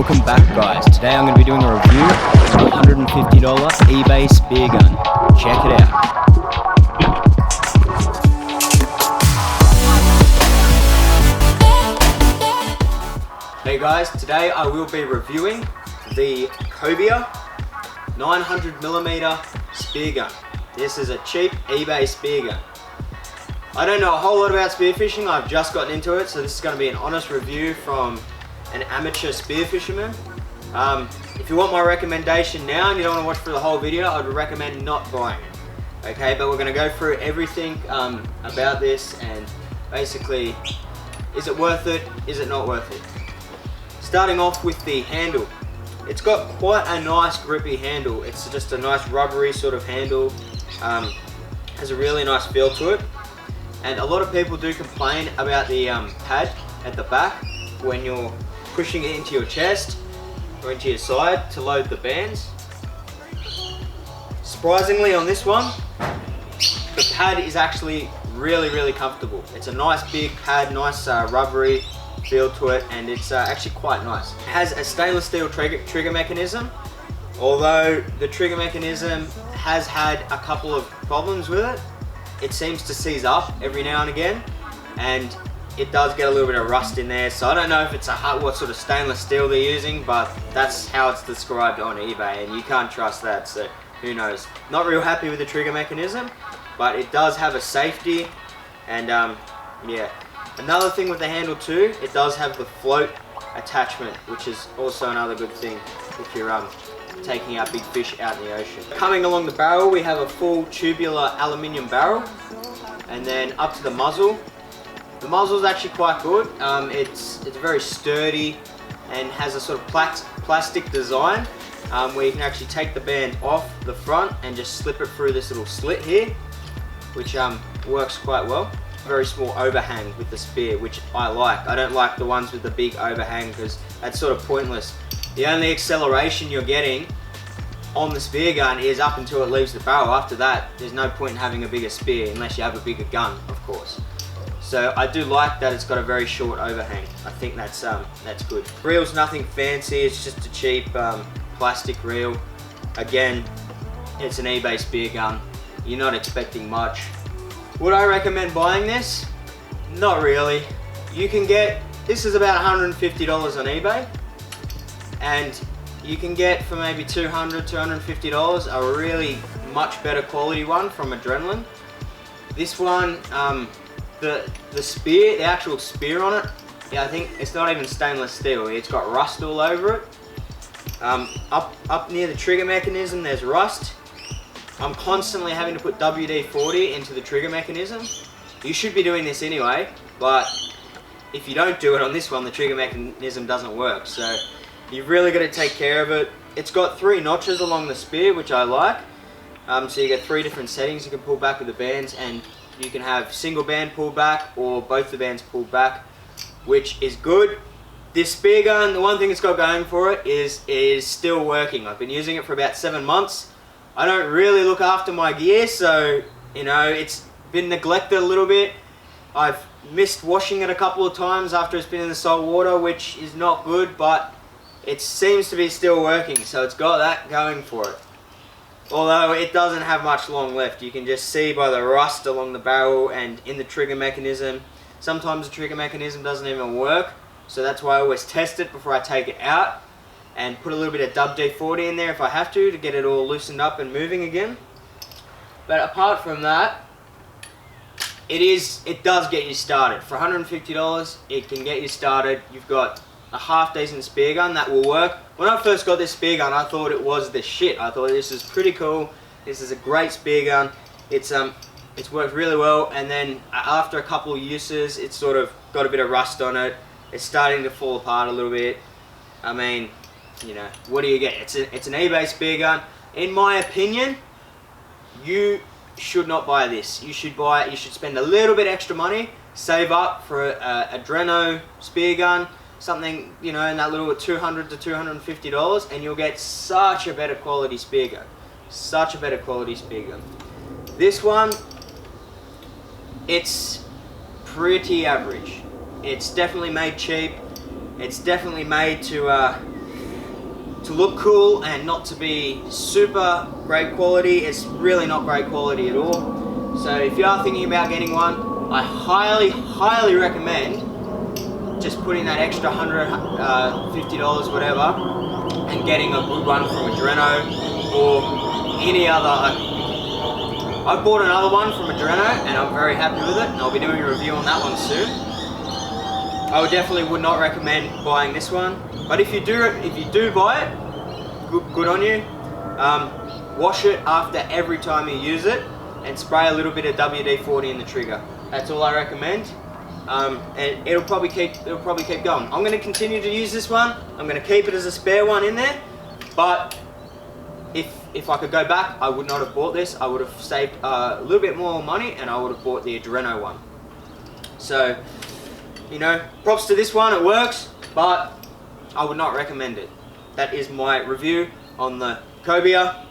Welcome back, guys. Today I'm going to be doing a review of a $150 eBay Speargun. Check it out. Hey guys, today I will be reviewing the Cobia 900mm Speargun. This is a cheap eBay Speargun. I don't know a whole lot about spearfishing, I've just gotten into it, so this is going to be an honest review from an amateur spearfisherman. If you want my recommendation now and you don't want to watch through the whole video, I would recommend not buying it. Okay, but we're going to go through everything about this and basically, is it worth it, is it not worth it? Starting off with the handle. It's got quite a nice grippy handle. It's just a nice rubbery sort of handle. Has a really nice feel to it. And a lot of people do complain about the pad at the back when you're pushing it into your chest or into your side to load the bands. Surprisingly on this one, the pad is actually really comfortable. It's a nice big pad, nice rubbery feel to it, and it's actually quite nice. It has a stainless steel trigger mechanism, although the trigger mechanism has had a couple of problems with it. It seems to seize up every now and again, and it does get a little bit of rust in there, so I don't know if it's what sort of stainless steel they're using, but that's how it's described on eBay, and you can't trust that, so who knows. Not real happy with the trigger mechanism, but it does have a safety, and yeah. Another thing with the handle too, it does have the float attachment, which is also another good thing if you're taking out big fish out in the ocean. Coming along the barrel, we have a full tubular aluminium barrel, and then up to the muzzle. The muzzle is actually quite good. It's very sturdy and has a sort of plastic design where you can actually take the band off the front and just slip it through this little slit here, which works quite well. Very small overhang with the spear, which I like. I don't like the ones with the big overhang because that's sort of pointless. The only acceleration you're getting on the spear gun is up until it leaves the barrel. After that, there's no point in having a bigger spear unless you have a bigger gun, of course. So I do like that it's got a very short overhang. I think that's good. Reel's nothing fancy. It's just a cheap plastic reel. Again, it's an eBay spear gun. You're not expecting much. Would I recommend buying this? Not really. You can get, this is about $150 on eBay, and you can get for maybe $200, $250 a really much better quality one from Adrenaline. This one, the spear, the actual spear on it, yeah, I think it's not even stainless steel. It's got rust all over it. Up near the trigger mechanism, there's rust. I'm constantly having to put WD-40 into the trigger mechanism. You should be doing this anyway, but if you don't do it on this one, the trigger mechanism doesn't work. So you've really got to take care of it. It's got 3 notches along the spear, which I like. So you get 3 different settings you can pull back with the bands, and you can have single band pulled back or both the bands pulled back, which is good. This spear gun, the one thing it's got going for it is still working. I've been using it for about 7 months. I don't really look after my gear, so you know, it's been neglected a little bit. I've missed washing it a couple of times after it's been in the salt water, which is not good, but it seems to be still working, so it's got that going for it. Although it doesn't have much long left. You can just see by the rust along the barrel and in the trigger mechanism. Sometimes the trigger mechanism doesn't even work, so that's why I always test it before I take it out and put a little bit of WD-40 in there if I have to get it all loosened up and moving again. But apart from that, it does get you started. For $150, it can get you started. You've got a half decent spear gun that will work. When I first got this spear gun, I thought it was the shit. I thought this is pretty cool. This is a great spear gun. It's worked really well, and then after a couple of uses, it's sort of got a bit of rust on it. It's starting to fall apart a little bit. I mean, you know, what do you get? It's an eBay spear gun. In my opinion, you should not buy this. You should spend a little bit extra money, save up for a Dreno spear gun, something, you know, in that little $200 to $250, and you'll get such a better quality spear gun. Such a better quality spear gun. This one, it's pretty average. It's definitely made cheap. It's definitely made to to look cool and not to be super great quality. It's really not great quality at all. So if you are thinking about getting one, I highly recommend just putting that extra $100, $50, whatever, and getting a good one from a Dreno or any other. I bought another one from a Dreno and I'm very happy with it, and I'll be doing a review on that one soon. I would not recommend buying this one, but if you do buy it, good on you. Wash it after every time you use it, and spray a little bit of WD-40 in the trigger. That's all I recommend, and it'll probably keep going. I'm going to continue to use this one. I'm going to keep it as a spare one in there, but if I could go back, I would not have bought this. I would have saved a little bit more money, and I would have bought the Dreno one. So, you know, props to this one, it works, but I would not recommend it. That is my review on the Cobia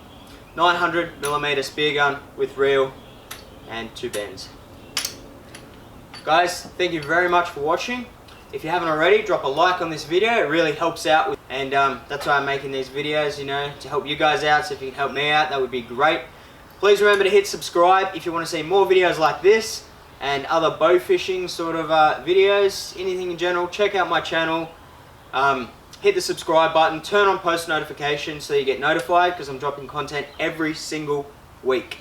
900mm spear gun with reel and 2 bends. Guys, thank you very much for watching. If you haven't already, drop a like on this video. It really helps out, and that's why I'm making these videos, you know, to help you guys out. So if you can help me out, that would be great. Please remember to hit subscribe if you want to see more videos like this and other bow fishing sort of videos, anything in general. Check out my channel. Hit the subscribe button, turn on post notifications so you get notified, because I'm dropping content every single week.